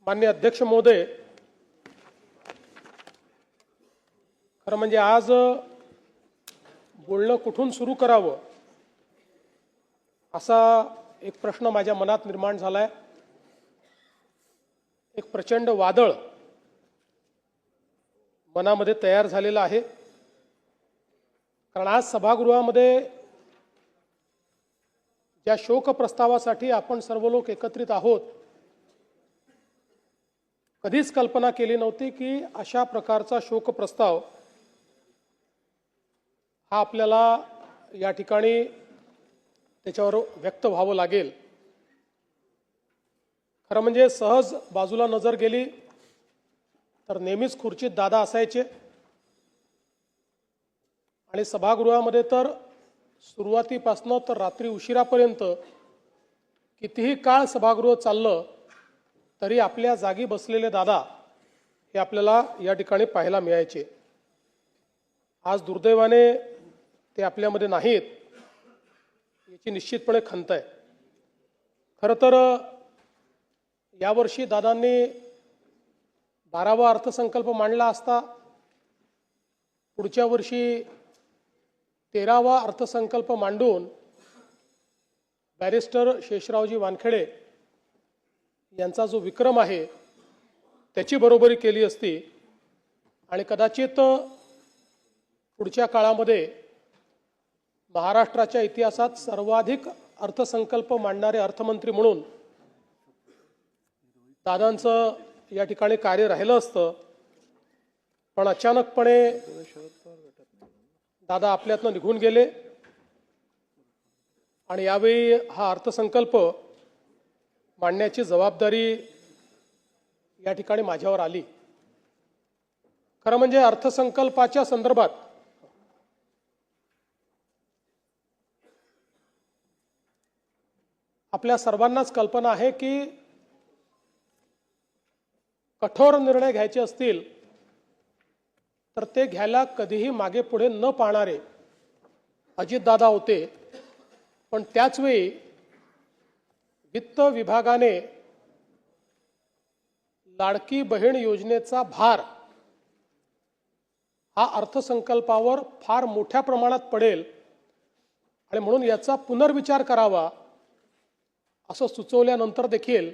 माननीय अध्यक्ष महोदय, खरं म्हणजे आज बोलणं कुठून सुरू करावं असा एक प्रश्न माझ्या मनात निर्माण झालाय। एक प्रचंड वादळ मनामध्ये तयार झालेलं आहे, कारण आज सभागृहामध्ये ज्या शोक प्रस्तावासाठी आपण सर्व लोक एकत्रित आहोत, कधीच कल्पना केली नव्हती की अशा प्रकारचा शोक प्रस्ताव हा आपल्याला या ठिकाणी त्याच्यावर व्यक्त व्हावं लागेल। खरं म्हणजे सहज बाजूला नजर गेली तर नेहमीच खुर्चीत दादा असायचे आणि सभागृहामध्ये तर सुरुवातीपासून तर रात्री उशिरापर्यंत कितीही काळ सभागृह चाललं तरी आपल्या जागी बसलेले दादा हे आपल्याला या ठिकाणी पाहायला मिळायचे। आज दुर्दैवाने ते आपल्यामध्ये नाहीत, याची निश्चितपणे खंत आहे। खरं तर यावर्षी दादांनी 12वा अर्थसंकल्प मांडला असता, पुढच्या वर्षी 13वा अर्थसंकल्प मांडून बॅरिस्टर शेषरावजी वानखेडे यांचा जो विक्रम आहे त्याची बरोबरी केली असती आणि कदाचित पुढच्या काळामध्ये महाराष्ट्राच्या इतिहासात सर्वाधिक अर्थसंकल्प मांडणारे अर्थमंत्री म्हणून दादांचं या ठिकाणी कार्य राहिलं असतं। पण अचानकपणे दादा आपल्यातनं निघून गेले आणि यावेळी हा अर्थसंकल्प मांडण्याची जबाबदारी या ठिकाणी माझ्यावर आली। खरं म्हणजे अर्थसंकल्पाच्या संदर्भात आपल्या सर्वांनाच कल्पना आहे की कठोर निर्णय घ्यायचे असतील तर ते घ्यायला कधीही मागे पुढे न पाहणारे अजितदादा होते। पण त्याचवेळी वित्त विभागाने लाडकी बहीण योजनेचा भार हा अर्थसंकल्पावर फार मोठ्या प्रमाणात पडेल आणि म्हणून याचा पुनर्विचार करावा असं सुचवल्यानंतर देखील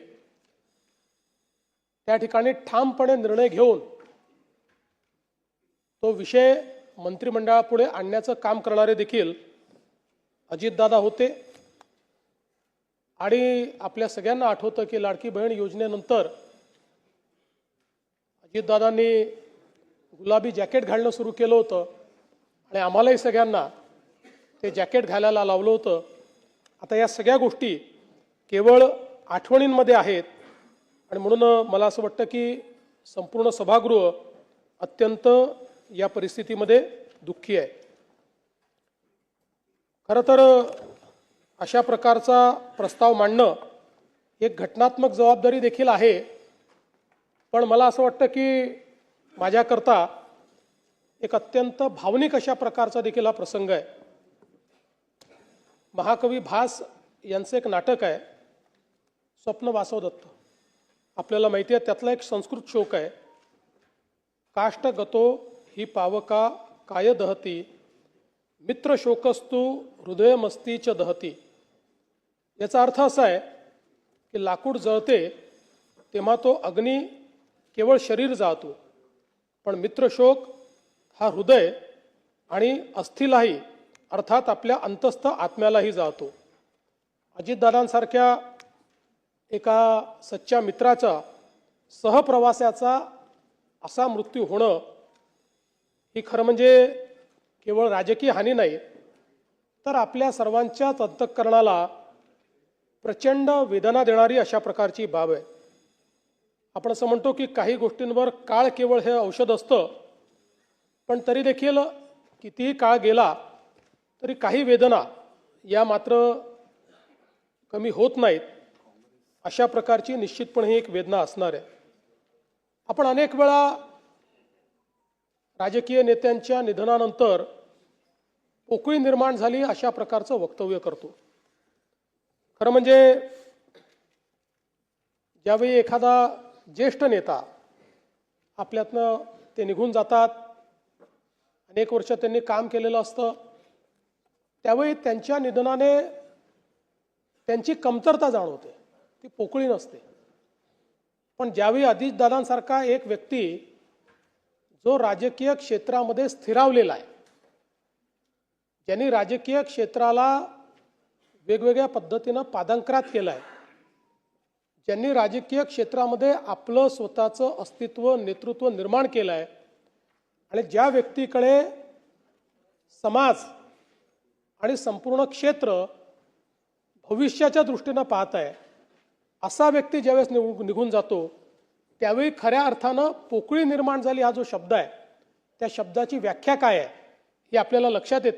त्या ठिकाणी ठामपणे निर्णय घेऊन तो विषय मंत्रिमंडळापुढे आणण्याचं काम करणारे देखील अजितदादा होते। आणि आपल्या सगळ्यांना आठवतं की लाडकी बहीण योजनेनंतर अजितदादांनी गुलाबी जॅकेट घालणं सुरू केलं होतं आणि आम्हालाही सगळ्यांना ते जॅकेट घालायला लावलं होतं। आता या सगळ्या गोष्टी केवळ आठवणींमध्ये आहेत आणि म्हणून मला असं वाटतं की संपूर्ण सभागृह अत्यंत या परिस्थितीमध्ये दुःखी आहे। खरं तर अशा प्रकारचा प्रस्ताव मांडणं एक घटनात्मक जबाबदारी देखील आहे, पण मला असं वाटतं की माझ्याकरता एक अत्यंत भावनिक अशा प्रकारचा देखील हा प्रसंग आहे। महाकवी भास यांचं एक नाटक आहे स्वप्न वासवदत्त, आपल्याला माहिती आहे, त्यातला एक संस्कृत श्लोक आहे, काष्ट गतो ही पावका काय दहती मित्र शोकस्तु हृदयमस्तीच दहती। याचा अर्थ असा आहे की लाकूड जळते तेव्हा तो अग्नी केवळ शरीर जाळतो, पण मित्रशोक हा हृदय आणि अस्थिलाही अर्थात आपल्या अंतस्थ आत्म्यालाही जाळतो। अजितदादांसारख्या एका सच्च्या मित्राचा सहप्रवासाचा असा मृत्यू होणं ही खरं म्हणजे केवळ राजकीय हानी नाही तर आपल्या सर्वांच्याच अंतःकरणाला प्रचंड वेदना देणारी अशा प्रकारची बाब आहे। आपण असं म्हणतो की काही गोष्टींवर काळ केवळ हे औषध असतं, पण तरी देखील कितीही काळ गेला तरी काही वेदना या मात्र कमी होत नाहीत। अशा प्रकारची निश्चितपणे एक वेदना असणार आहे। आपण अनेक वेळा राजकीय नेत्यांच्या निधनानंतर पोकळी निर्माण झाली अशा प्रकारचं वक्तव्य करतो। खरं म्हणजे ज्यावेळी एखादा ज्येष्ठ नेता आपल्यातनं ते निघून जातात. अनेक वर्ष त्यांनी काम केलेलं असतं. त्यावेळी त्यांच्या निधनाने त्यांची कमतरता जाणवते, ती पोकळी नसते. पण ज्यावेळी अजितदादांसारखा एक व्यक्ती जो राजकीय क्षेत्रामध्ये स्थिरावलेला आहे, ज्यांनी राजकीय क्षेत्राला वेगवेगळ्या पद्धतीनं पादांकरात केलं आहे, ज्यांनी राजकीय क्षेत्रामध्ये आपलं स्वतःचं अस्तित्व नेतृत्व निर्माण केलं आहे आणि ज्या व्यक्तीकडे समाज आणि संपूर्ण क्षेत्र भविष्याच्या दृष्टीनं पाहत आहे, असा व्यक्ती ज्यावेळेस निघून जातो त्यावेळी खऱ्या अर्थानं पोकळी निर्माण झाली हा जो शब्द आहे, त्या शब्दाची व्याख्या काय आहे हे आपल्याला लक्षात येते.